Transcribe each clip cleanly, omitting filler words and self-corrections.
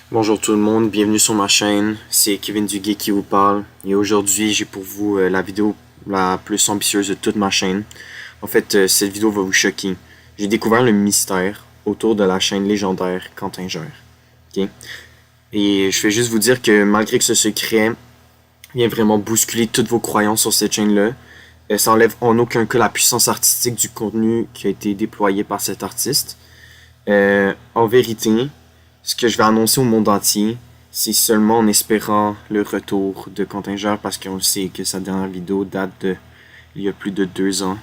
Bonjour tout le monde, bienvenue sur ma chaîne, c'est Kevin Duguay qui vous parle et aujourd'hui j'ai pour vous la vidéo la plus ambitieuse de toute ma chaîne. En fait, cette vidéo va vous choquer. J'ai découvert le mystère autour de la chaîne légendaire Quentin Gère. Ok? Et je vais juste vous dire que malgré que ce secret vient vraiment bousculer toutes vos croyances sur cette chaîne-là, ça enlève en aucun cas la puissance artistique du contenu qui a été déployé par cet artiste. En vérité, ce que je vais annoncer au monde entier, c'est seulement en espérant le retour de Quentin Gère parce qu'on sait que sa dernière vidéo date de il y a plus de 2 ans.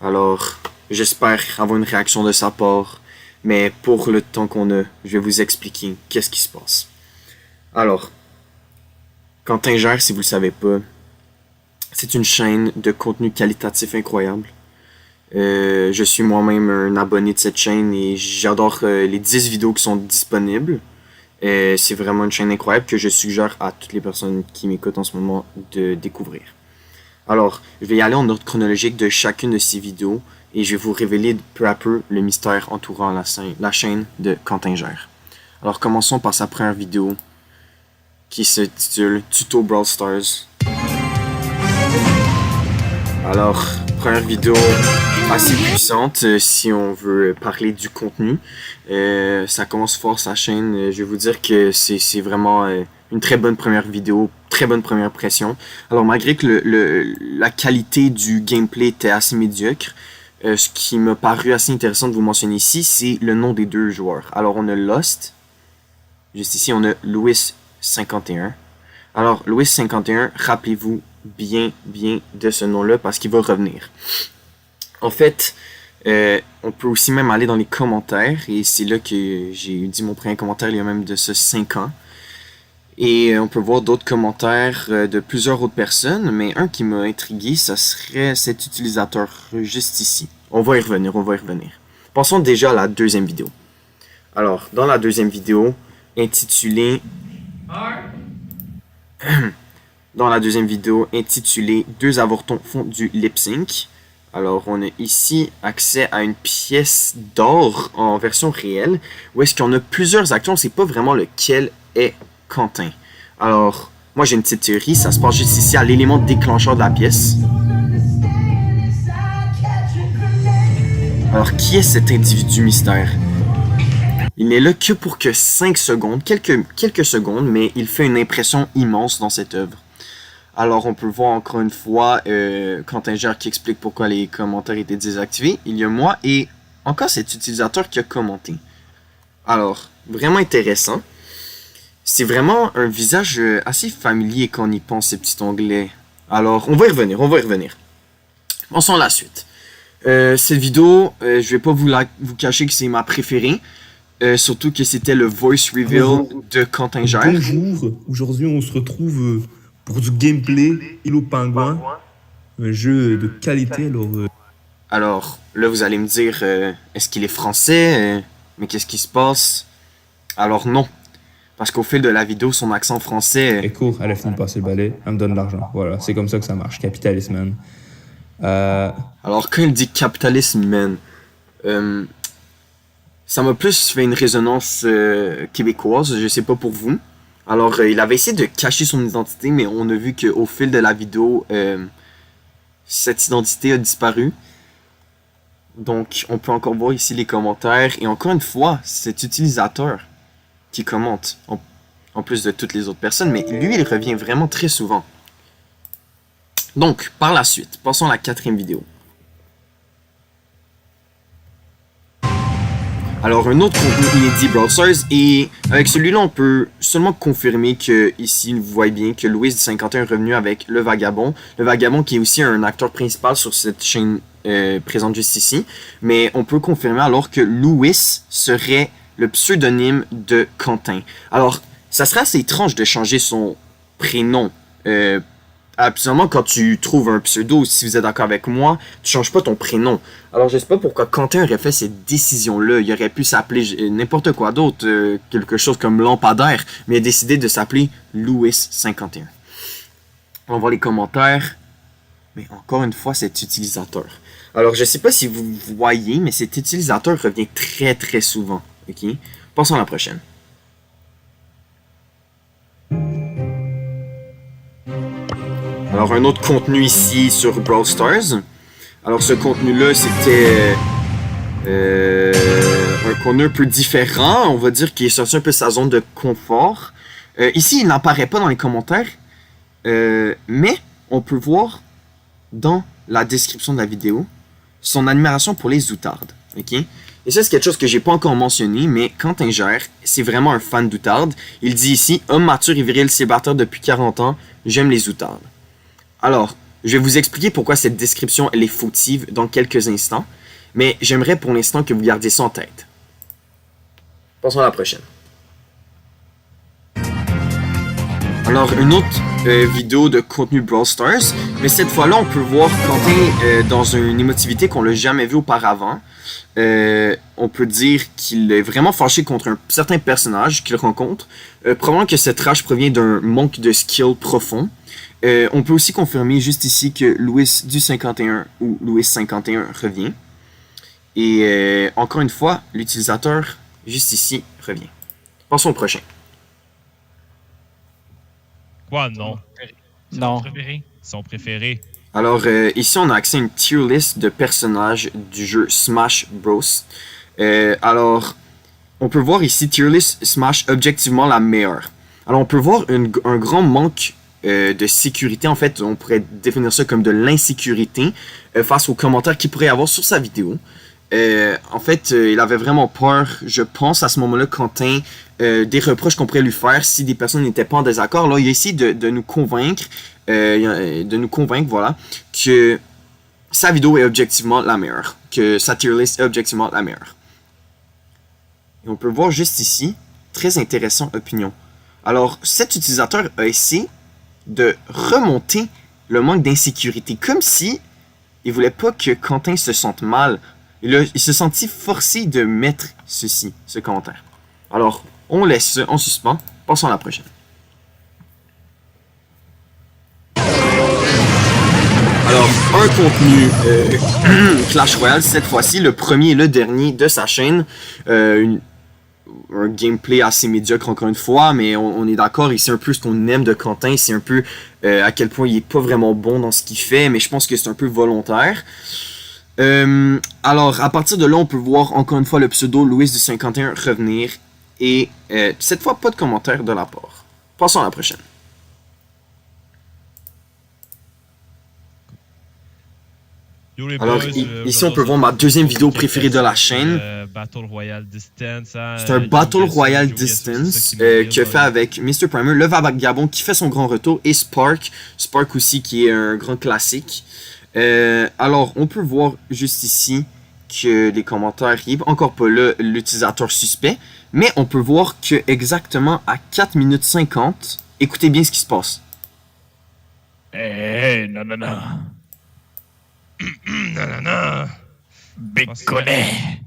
Alors, j'espère avoir une réaction de sa part, mais pour le temps qu'on a, je vais vous expliquer qu'est-ce qui se passe. Alors, Quentin Gère, si vous le savez pas, c'est une chaîne de contenu qualitatif incroyable. Je suis moi-même un abonné de cette chaîne et j'adore les 10 vidéos qui sont disponibles. C'est vraiment une chaîne incroyable que je suggère à toutes les personnes qui m'écoutent en ce moment de découvrir. Alors, je vais y aller en ordre chronologique de chacune de ces vidéos et je vais vous révéler peu à peu le mystère entourant la chaîne de Quentin Gère. Alors, commençons par sa première vidéo qui s'intitule Tuto Brawl Stars. Alors, première vidéo assez puissante si on veut parler du contenu. Ça commence fort sa chaîne. Je vais vous dire que c'est vraiment une très bonne première vidéo, très bonne première impression. Alors malgré que la qualité du gameplay était assez médiocre, ce qui m'a paru assez intéressant de vous mentionner ici, c'est le nom des deux joueurs. Alors on a Lost, juste ici on a Louis 51. Alors Louis 51, rappelez-vous bien de ce nom-là parce qu'il va revenir. En fait, on peut aussi même aller dans les commentaires et c'est là que j'ai dit mon premier commentaire il y a même de ce 5 ans. Et on peut voir d'autres commentaires de plusieurs autres personnes, mais un qui m'a intrigué, ça serait cet utilisateur juste ici. On va y revenir. Passons déjà à la deuxième vidéo. Alors, dans la deuxième vidéo, intitulée... Dans la deuxième vidéo intitulée « Deux avortons font du lip-sync », alors on a ici accès à une pièce d'or en version réelle, où est-ce qu'on a plusieurs acteurs, on ne sait pas vraiment lequel est Quentin. Alors, moi j'ai une petite théorie, ça se passe juste ici à l'élément déclencheur de la pièce. Alors, qui est cet individu mystère? Il n'est là que pour que 5 secondes, quelques secondes, mais il fait une impression immense dans cette œuvre. Alors, on peut voir encore une fois Quentin Gère qui explique pourquoi les commentaires étaient désactivés. Il y a moi et encore cet utilisateur qui a commenté. Alors, vraiment intéressant. C'est vraiment un visage assez familier quand on y pense, ces petits onglets. Alors, on va y revenir. Passons à la suite. Cette vidéo, je vais pas vous cacher que c'est ma préférée. Surtout que c'était le voice reveal de Quentin Gère. Bonjour, aujourd'hui on se retrouve pour du gameplay Hello Pingouin, un jeu de qualité. Alors, là vous allez me dire, est-ce qu'il est français? Mais qu'est-ce qui se passe? Alors non, parce qu'au fil de la vidéo, son accent français... Elle court, elle a fini de passer le balai, elle me donne de l'argent. Voilà, c'est comme ça que ça marche, capitalisme, man. Alors quand il dit capitalisme, man, ça m'a plus fait une résonance québécoise, je sais pas pour vous. Alors, il avait essayé de cacher son identité, mais on a vu qu'au fil de la vidéo, cette identité a disparu. Donc, on peut encore voir ici les commentaires. Et encore une fois, cet utilisateur qui commente, en plus de toutes les autres personnes, mais lui, il revient vraiment très souvent. Donc, par la suite, passons à la 4e vidéo. Alors, un autre contenu inédit Brawl Stars, et avec celui-là, on peut seulement confirmer que, ici, vous voyez bien que Louis 51 est revenu avec Le Vagabond. Le Vagabond qui est aussi un acteur principal sur cette chaîne présente juste ici. Mais on peut confirmer alors que Louis serait le pseudonyme de Quentin. Alors, ça serait assez étrange de changer son prénom. Absolument, quand tu trouves un pseudo, si vous êtes d'accord avec moi, tu changes pas ton prénom. Alors, je sais pas pourquoi Quentin aurait fait cette décision-là. Il aurait pu s'appeler n'importe quoi d'autre, quelque chose comme Lampadaire, mais il a décidé de s'appeler Louis 51. On va voir les commentaires. Mais encore une fois, cet utilisateur. Alors, je sais pas si vous voyez, mais cet utilisateur revient très souvent. Ok? Passons à la prochaine. Alors, un autre contenu ici sur Brawl Stars. Alors, ce contenu-là, c'était un contenu un peu différent. On va dire qu'il est sorti un peu de sa zone de confort. Ici, il n'apparaît pas dans les commentaires. Mais on peut voir dans la description de la vidéo son admiration pour les zoutardes. Ok? Et ça, c'est quelque chose que j'ai pas encore mentionné, mais Quentin Gère, c'est vraiment un fan d'outardes. Il dit ici, homme mature et viril célibataire depuis 40 ans, j'aime les outardes. Alors, je vais vous expliquer pourquoi cette description elle est fautive dans quelques instants, mais j'aimerais pour l'instant que vous gardiez ça en tête. Passons à la prochaine. Alors, une autre vidéo de contenu Brawl Stars, mais cette fois-là, on peut voir Quentin dans une émotivité qu'on l'a jamais vue auparavant. On peut dire qu'il est vraiment fâché contre un certain personnage qu'il rencontre. Probablement que cette rage provient d'un manque de skill profond. On peut aussi confirmer juste ici que Louis du 51 ou Louis 51 revient. Et encore une fois, l'utilisateur juste ici revient. Passons au prochain. Quoi, non? Non. Son préféré. Alors, ici, on a accès à une tier list de personnages du jeu Smash Bros. Alors, on peut voir ici tier list Smash objectivement la meilleure. Alors, on peut voir un grand manque de sécurité. En fait, on pourrait définir ça comme de l'insécurité face aux commentaires qu'il pourrait y avoir sur sa vidéo. En fait, il avait vraiment peur, je pense, à ce moment-là, Quentin, des reproches qu'on pourrait lui faire si des personnes n'étaient pas en désaccord. Là, il a essayé de nous convaincre, voilà, que sa vidéo est objectivement la meilleure, que sa tier list est objectivement la meilleure. Et on peut voir juste ici, très intéressant opinion. Alors, cet utilisateur a essayé de remonter le manque d'insécurité, comme si il voulait pas que Quentin se sente mal. Il se sentit forcé de mettre ce commentaire. Alors, on laisse ça en suspens. Passons à la prochaine. Alors, un contenu Clash Royale, cette fois-ci, le premier et le dernier de sa chaîne. Un gameplay assez médiocre encore une fois, mais on est d'accord, et c'est un peu ce qu'on aime de Quentin, c'est un peu à quel point il est pas vraiment bon dans ce qu'il fait, mais je pense que c'est un peu volontaire. Alors, à partir de là, on peut voir encore une fois le pseudo Louis du 51 revenir. Et cette fois, pas de commentaire de la part. Passons à la prochaine. Alors, ici, on peut voir ma deuxième vidéo préférée de la chaîne. Battle Royale Distance. C'est un Battle Royale Distance qu'il a fait avec Mr. Primer, le Vagabond qui fait son grand retour, et Spark. Spark aussi, qui est un grand classique. Alors, on peut voir juste ici que les commentaires arrivent. Encore pas là, l'utilisateur suspect. Mais on peut voir que exactement à 4 minutes 50, écoutez bien ce qui se passe. Non. non. Béconnet.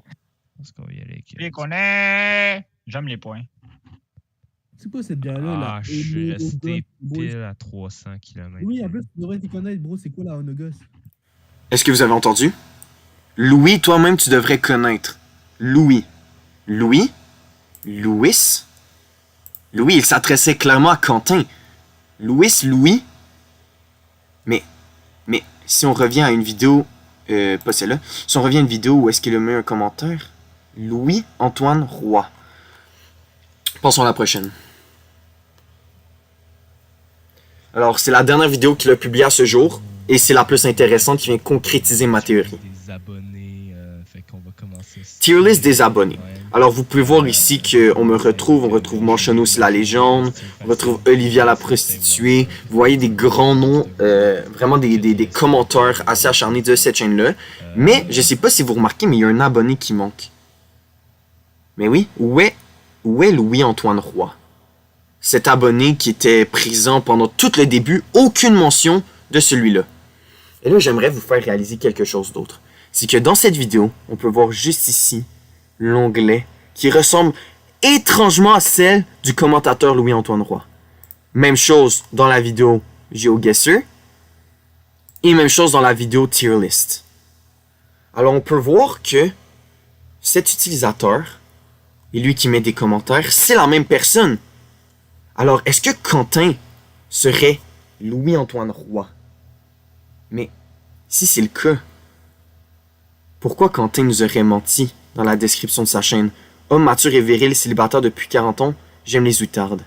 Béconnet. J'aime les points. C'est quoi cette bière-là? Ah, je suis resté pile à 300 km. Oui, en plus, tu devrais t'y connaître, bro. C'est quoi la Onogos? Est-ce que vous avez entendu? Louis, toi-même, tu devrais connaître. Louis. Louis, il s'adressait clairement à Quentin. Louis. Mais, si on revient à une vidéo, pas celle-là, si on revient à une vidéo où est-ce qu'il a mis un commentaire, Louis-Antoine Roy. Passons à la prochaine. Alors, c'est la dernière vidéo qu'il a publiée à ce jour, et c'est la plus intéressante qui vient concrétiser ma théorie. Des abonnés, fait qu'on va commencer. Tier list des abonnés. Alors, vous pouvez voir ici qu'on on retrouve Manchon aussi la légende, on retrouve Olivia la prostituée. Vous voyez des grands noms, vraiment des commentaires assez acharnés de cette chaîne-là. Mais, je sais pas si vous remarquez, mais il y a un abonné qui manque. Mais oui, où est Louis-Antoine Roy? Cet abonné qui était présent pendant tout le début, aucune mention de celui-là. Et là, j'aimerais vous faire réaliser quelque chose d'autre. C'est que dans cette vidéo, on peut voir juste ici l'onglet qui ressemble étrangement à celle du commentateur Louis-Antoine Roy. Même chose dans la vidéo GeoGuessr et même chose dans la vidéo Tier List. Alors on peut voir que cet utilisateur et lui qui met des commentaires, c'est la même personne. Alors est-ce que Quentin serait Louis-Antoine Roy? Mais si c'est le cas, pourquoi Quentin nous aurait menti dans la description de sa chaîne? Homme mature et viril, célibataire depuis 40 ans, j'aime les outardes.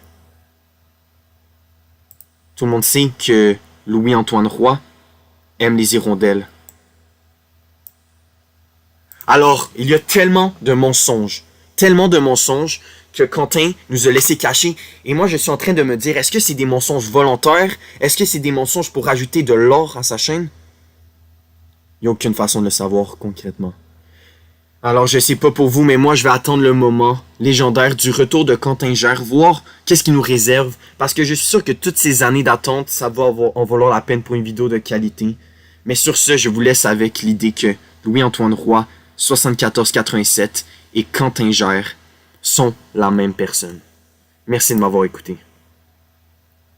Tout le monde sait que Louis-Antoine Roy aime les hirondelles. Alors, il y a tellement de mensonges que Quentin nous a laissé cacher. Et moi, je suis en train de me dire, est-ce que c'est des mensonges volontaires? Est-ce que c'est des mensonges pour ajouter de l'or à sa chaîne? Il n'y a aucune façon de le savoir concrètement. Alors, je sais pas pour vous, mais moi, je vais attendre le moment légendaire du retour de Quentin Gère, voir qu'est-ce qu'il nous réserve. Parce que je suis sûr que toutes ces années d'attente, ça va en valoir la peine pour une vidéo de qualité. Mais sur ce, je vous laisse avec l'idée que Louis-Antoine Roy, 74-87 et Quentin Gère sont la même personne. Merci de m'avoir écouté.